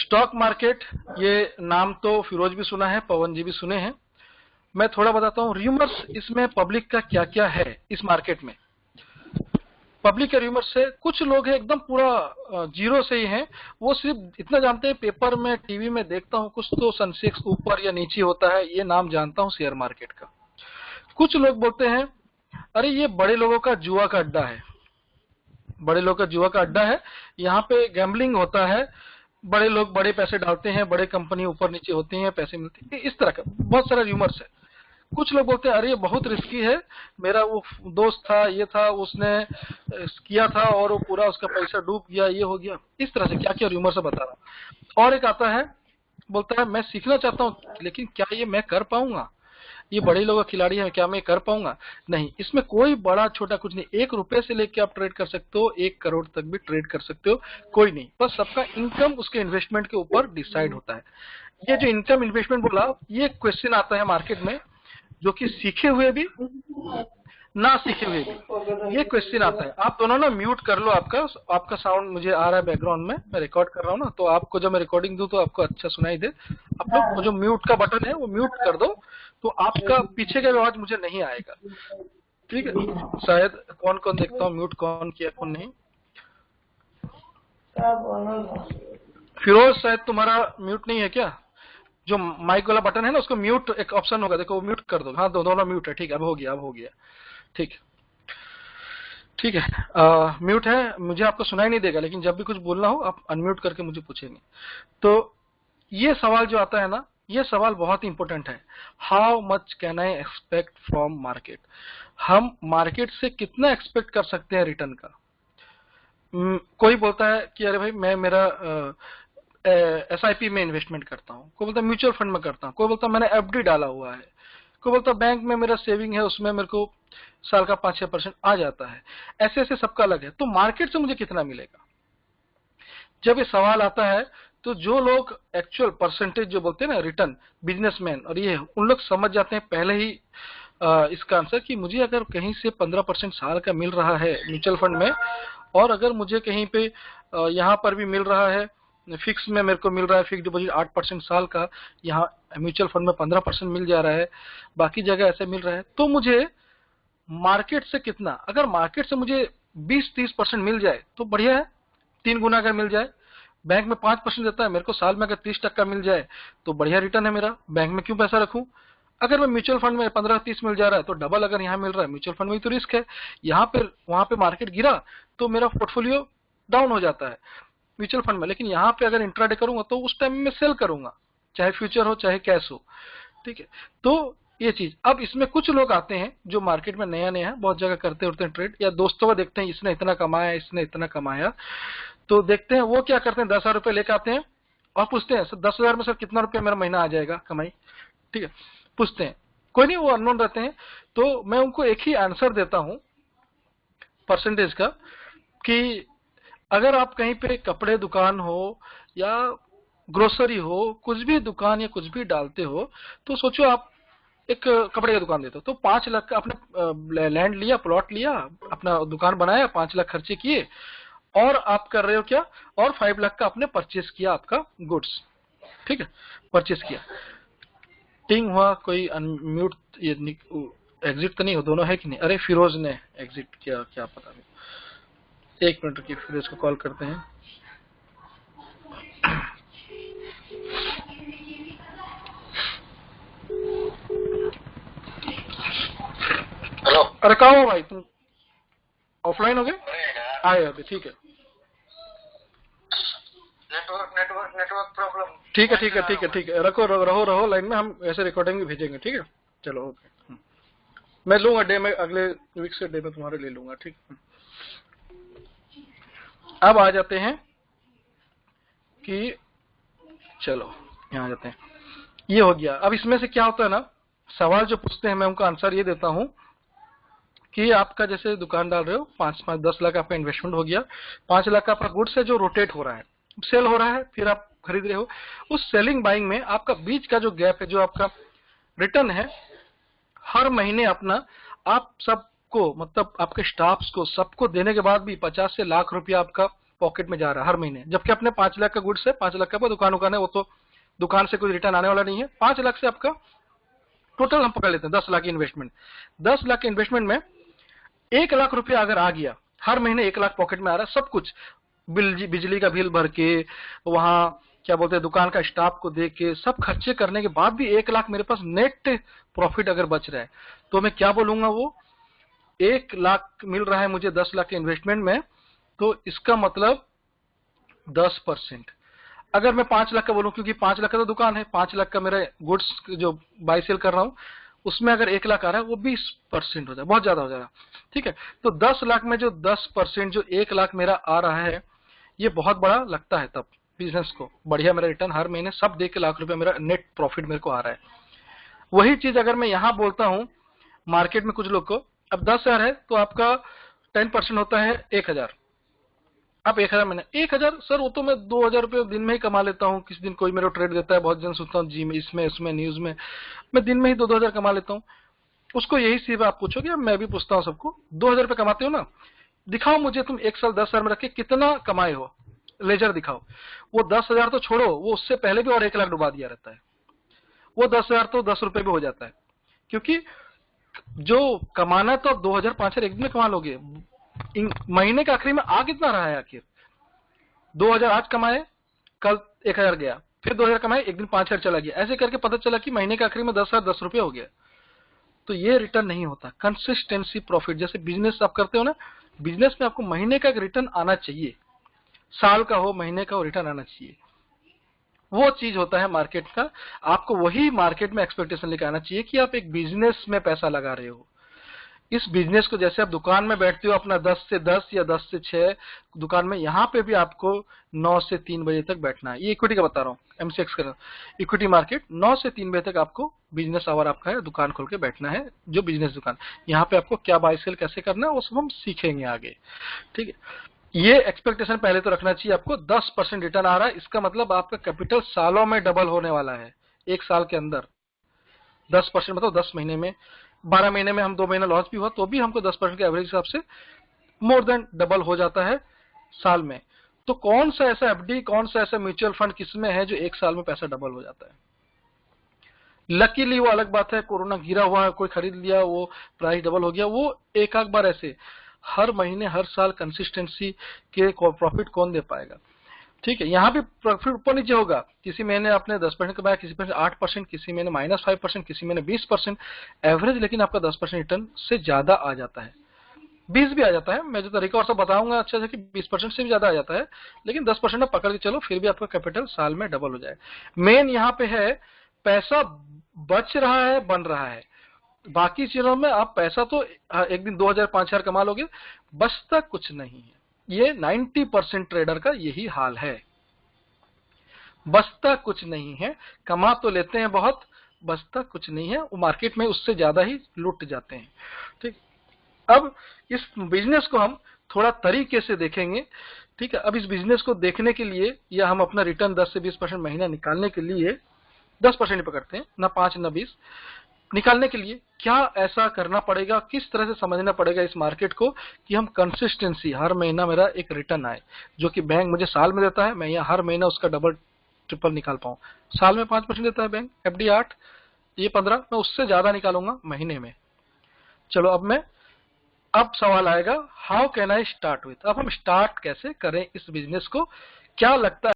Stock market, ये नाम तो फिरोज भी सुना है, पवन जी भी सुने हैं। मैं थोड़ा बताता हूँ र्यूमर्स, इसमें पब्लिक का क्या क्या है इस मार्केट में। पब्लिक के र्यूमर्स से कुछ लोग हैं एकदम पूरा जीरो से ही हैं, वो सिर्फ इतना जानते हैं पेपर में टीवी में देखता हूँ कुछ तो सेंसेक्स ऊपर या नीचे होता है, ये नाम जानता हूँ शेयर मार्केट का। कुछ लोग बोलते हैं अरे ये बड़े लोगों का जुआ का अड्डा है, बड़े लोगों का जुआ का अड्डा है, यहाँ पे गैम्बलिंग होता है, बड़े लोग बड़े पैसे डालते हैं, बड़े कंपनी ऊपर नीचे होती हैं, पैसे मिलते हैं, इस तरह का बहुत सारा र्यूमर्स है। कुछ लोग बोलते हैं अरे ये बहुत रिस्की है, मेरा वो दोस्त था, ये था, उसने किया था और वो पूरा उसका पैसा डूब गया, ये हो गया, इस तरह से क्या क्या र्यूमर्स बता रहा। और एक आता है बोलता है मैं सीखना चाहता हूँ लेकिन क्या ये मैं कर पाऊंगा, ये बड़े लोग खिलाड़ी हैं, क्या मैं कर पाऊंगा? नहीं, इसमें कोई बड़ा छोटा कुछ नहीं, 1 रुपए से लेके आप ट्रेड कर सकते हो, 1 करोड़ तक भी ट्रेड कर सकते हो, कोई नहीं, बस सबका इनकम उसके इन्वेस्टमेंट के ऊपर डिसाइड होता है। ये जो इनकम इन्वेस्टमेंट बोला, ये क्वेश्चन आता है मार्केट में, जो कि सीखे हुए भी ना सीखे हुए भी ये क्वेश्चन आता है। आप दोनों ना म्यूट कर लो, आपका साउंड मुझे आ रहा है बैकग्राउंड में, मैं रिकॉर्ड कर रहा हूँ ना, तो आपको जब मैं रिकॉर्डिंग दूं तो आपको अच्छा सुनाई दे। आप लोग जो म्यूट का बटन है वो म्यूट कर दो, तो आपका पीछे का आवाज मुझे नहीं आएगा, ठीक है? शायद कौन कौन देखता हूँ म्यूट कौन किया कौन नहीं। फिरोज शायद तुम्हारा म्यूट नहीं है क्या? जो माइक वाला बटन है ना उसको म्यूट एक ऑप्शन होगा, देखो वो म्यूट कर दो। हाँ दोनों म्यूट है, ठीक है, अब हो गया, अब हो गया, ठीक ठीक है। म्यूट है, मुझे आपको सुनाई नहीं देगा, लेकिन जब भी कुछ बोलना हो आप अनम्यूट करके मुझे पूछेंगे। तो ये सवाल जो आता है ना, ये सवाल बहुत इंपॉर्टेंट है, how much can I expect from market. हम मार्केट से कितना एक्सपेक्ट कर सकते हैं रिटर्न का। कोई बोलता है कि अरे भाई मैं मेरा SIP में इन्वेस्टमेंट करता हूँ, कोई बोलता है म्यूचुअल फंड में करता हूँ, कोई बोलता है मैंने FD डाला हुआ है, कोई बोलता है बैंक में मेरा सेविंग है, उसमें मेरे को साल का 5-6% आ जाता है। ऐसे ऐसे सबका अलग है। तो मार्केट से मुझे कितना मिलेगा, जब ये सवाल आता है तो जो लोग एक्चुअल परसेंटेज जो बोलते हैं ना रिटर्न, बिजनेसमैन और ये, उन लोग समझ जाते हैं पहले ही इसका आंसर कि मुझे अगर कहीं से 15% साल का मिल रहा है म्यूचुअल फंड में, और अगर मुझे कहीं पे यहाँ पर भी मिल रहा है, फिक्स में मेरे को मिल रहा है फिक्स डिपॉजिट 8% साल का, यहाँ म्यूचुअल फंड में 15% मिल जा रहा है, बाकी जगह ऐसे मिल रहा है, तो मुझे मार्केट से कितना, अगर मार्केट से मुझे 20-30% मिल जाए तो बढ़िया है, 3 गुना अगर मिल जाए। बैंक में 5% देता है, मेरे को साल में अगर 30% मिल जाए तो बढ़िया रिटर्न है मेरा, बैंक में क्यों पैसा रखूं। अगर मैं म्यूचुअल फंड में 15-30 मिल जा रहा है तो डबल अगर यहाँ मिल रहा है, म्यूचुअल फंड में तो रिस्क है, यहाँ पे वहां पे मार्केट गिरा तो मेरा पोर्टफोलियो डाउन हो जाता है म्यूचुअल फंड में, लेकिन यहाँ पे अगर इंट्राडे करूंगा तो उस टाइम में सेल करूंगा, चाहे फ्यूचर हो चाहे कैश हो, ठीक है। तो ये चीज, अब इसमें कुछ लोग आते हैं जो मार्केट में नया नया है, बहुत जगह करते होते हैं ट्रेड, या दोस्तों को देखते हैं इसने इतना कमाया, इसने इतना कमाया, तो देखते हैं वो क्या करते हैं, 10,000 रुपए लेकर आते हैं और पूछते हैं सर 10,000 में सर कितना रुपया मेरा महीना आ जाएगा कमाई, ठीक है, पूछते हैं, कोई नहीं, वो अननोन रहते हैं। तो मैं उनको एक ही आंसर देता हूं परसेंटेज का, कि अगर आप कहीं पे कपड़े दुकान हो या ग्रोसरी हो, कुछ भी दुकान या कुछ भी डालते हो, तो सोचो आप एक कपड़े की दुकान देते हो, तो 5 लाख का आपने लैंड लिया, प्लॉट लिया, अपना दुकान बनाया, 5 लाख खर्चे किए, और आप कर रहे हो क्या, और 5 लाख का आपने परचेस किया आपका गुड्स, ठीक है, परचेस किया। टिंग हुआ, कोई अनम्यूट, ये एग्जिट तो नहीं हो, दोनों है कि नहीं? अरे फिरोज ने एग्जिट किया, क्या पता नहीं, 1 मिनट की, फिरोज को कॉल करते हैं। हेलो, अरे कहाँ हो भाई, तुम ऑफलाइन हो गए? आए अभी, ठीक है, नेटवर्क प्रॉब्लम। ठीक है ठीक है ठीक है ठीक है, रहो लाइन में, हम ऐसे रिकॉर्डिंग भी भेजेंगे, ठीक है, चलो ओके। मैं लूंगा डे में, अगले वीक से डे में तुम्हारे ले लूंगा, ठीक। अब आ जाते हैं कि चलो यहाँ जाते हैं, ये हो गया। अब इसमें से क्या होता है ना, सवाल जो पूछते हैं मैं उनका आंसर ये देता हूं कि आपका जैसे दुकान डाल रहे हो, 5-10 लाख आपका इन्वेस्टमेंट हो गया, 5 लाख का आपका गुड्स है जो रोटेट हो रहा है, सेल हो रहा है, फिर आप खरीद रहे हो, उस सेलिंग बाइंग में आपका बीच का जो गैप है, जो आपका रिटर्न है, हर महीने अपना आप सबको, मतलब आपके स्टाफ्स को सबको देने के बाद भी 50 से लाख रुपया आपका पॉकेट में जा रहा है हर महीने, जबकि अपने 5 लाख का गुड्स है, 5 लाख का दुकान है, वो तो दुकान से कोई रिटर्न आने वाला नहीं है। 5 लाख से आपका टोटल हम पकड़ लेते हैं 10 लाख की इन्वेस्टमेंट। 10 लाख के इन्वेस्टमेंट में 1 लाख रुपया अगर आ गया, हर महीने 1 लाख पॉकेट में आ रहा है, सब कुछ बिजली का बिल भर के, वहां क्या बोलते हैं दुकान का स्टाफ को दे के, सब खर्चे करने के बाद भी 1 लाख मेरे पास नेट प्रॉफिट अगर बच रहा है, तो मैं क्या बोलूंगा, वो 1 लाख मिल रहा है मुझे 10 लाख के इन्वेस्टमेंट में, तो इसका मतलब 10%। अगर मैं 5 लाख का बोलूं, क्योंकि 5 लाख का तो दुकान है, 5 लाख का मेरा गुड्स जो बाई सेल कर रहा हूं, उसमें अगर 1 लाख आ रहा है, वो 20% हो जाए, बहुत ज्यादा हो जाएगा। ठीक है, तो 10 लाख में जो 10%, जो 1 लाख मेरा आ रहा है, ये बहुत बड़ा लगता है तब बिजनेस को, बढ़िया मेरा रिटर्न हर महीने सब देख के लाख रुपया मेरा नेट प्रॉफिट मेरे को आ रहा है। वही चीज अगर मैं यहाँ बोलता हूँ मार्केट में कुछ लोग को, अब 10,000 है तो आपका 10% होता है 1,000। आप 1,000 महीने, 1,000 सर वो तो मैं 2,000 रुपये दिन में ही कमा लेता हूँ। किसी दिन कोई मेरा ट्रेड देता है, बहुत दिन सुनता हूँ जी में, इसमें उसमें न्यूज में, मैं दिन में ही 2,000 कमा लेता हूँ। उसको यही सीधा आप पूछोगे, मैं भी पूछता हूँ सबको, 2,000 रुपये कमाते हो ना, दिखाओ मुझे तुम 1 साल 10,000 में रख के कितना कमाए हो, लेजर दिखाओ। वो 10,000 तो छोड़ो, वो उससे पहले भी और 1 लाख डुबा दिया रहता है। वो 10,000 तो 10 रुपए भी हो जाता है, क्योंकि जो कमाना तो 2,000 5,000 एक दिन में कमा लोगे, महीने के आखिरी में आ कितना रहा है आखिर, 2,000 आज कमाए, कल 1,000 गया, फिर 2,000 कमाए, एक दिन 5,000 चला गया, ऐसे करके पता चला कि महीने के आखिरी में 10,000 10 रुपये हो गया। तो ये रिटर्न नहीं होता। कंसिस्टेंसी प्रॉफिट, जैसे बिजनेस आप करते हो ना, बिजनेस में आपको महीने का एक रिटर्न आना चाहिए, साल का हो महीने का हो, रिटर्न आना चाहिए। वो चीज होता है मार्केट का। आपको वही मार्केट में एक्सपेक्टेशन लेकर आना चाहिए कि आप एक बिजनेस में पैसा लगा रहे हो। इस बिजनेस को, जैसे आप दुकान में बैठते हो अपना 10 से 10 या 10 से 6 दुकान में, यहाँ पे भी आपको 9 से 3 बजे तक बैठना है। ये इक्विटी का बता रहा हूँ, एमसीएक्स का इक्विटी मार्केट, 9 से 3 बजे तक आपको बिजनेस आवर आपका है, दुकान खोल के बैठना है, जो बिजनेस दुकान। यहाँ पे आपको क्या बाय सेल कैसे करना है वो सब हम सीखेंगे आगे। ठीक है, ये एक्सपेक्टेशन पहले तो रखना चाहिए आपको। 10% रिटर्न आ रहा है, इसका मतलब आपका कैपिटल सालों में डबल होने वाला है। 1 साल के अंदर 10% मतलब 10 महीने में, 12 महीने में हम 2 महीना लॉस भी हुआ तो भी हमको 10% के एवरेज हिसाब से मोर देन डबल हो जाता है साल में। तो कौन सा ऐसा एफडी, कौन सा ऐसा म्यूचुअल फंड किसमें है जो 1 साल में पैसा डबल हो जाता है? लकीली वो अलग बात है, कोरोना गिरा हुआ है, कोई खरीद लिया, वो प्राइस डबल हो गया, वो एक आध बार ऐसे। हर महीने हर साल कंसिस्टेंसी के प्रॉफिट कौन दे पाएगा? ठीक है, यहाँ भी प्रॉफिट ऊपर नीचे होगा, किसी महीने आपने 10% कमाया, किसी महीने 8%, किसी महीने -5%, किसी महीने 20% एवरेज, लेकिन आपका 10% रिटर्न से ज्यादा आ जाता है, 20 भी आ जाता है। मैं जो तरीका और सब बताऊंगा अच्छे से कि 20% से भी ज्यादा आ जाता है, लेकिन 10% आप पकड़ के चलो, फिर भी आपका कैपिटल साल में डबल हो जाए। मेन यहाँ पे है पैसा बच रहा है, बन रहा है। बाकी चीजों में आप पैसा तो एक दिन 2,000 5,000 कमा लोगे, बचता कुछ नहीं है। ये 90% ट्रेडर का यही हाल है, बचता कुछ नहीं है। कमा तो लेते हैं बहुत, बचता कुछ नहीं है, वो मार्केट में उससे ज्यादा ही लूट जाते हैं। ठीक, अब इस बिजनेस को हम थोड़ा तरीके से देखेंगे। ठीक है, अब इस बिजनेस को देखने के लिए, या हम अपना रिटर्न 10 से 20% महीना निकालने के लिए, 10% ही पकड़ते हैं ना, 5 ना 20, निकालने के लिए क्या ऐसा करना पड़ेगा, किस तरह से समझना पड़ेगा इस मार्केट को कि हम कंसिस्टेंसी, हर महीना मेरा एक रिटर्न आए, जो कि बैंक मुझे साल में देता है, मैं यहाँ हर महीना उसका डबल ट्रिपल निकाल पाऊं। साल में 5% देता है बैंक, एफडी 8, ये 15, मैं उससे ज्यादा निकालूंगा महीने में। चलो अब सवाल आएगा, how can I start with, अब हम स्टार्ट कैसे करें इस बिजनेस को? क्या लगता है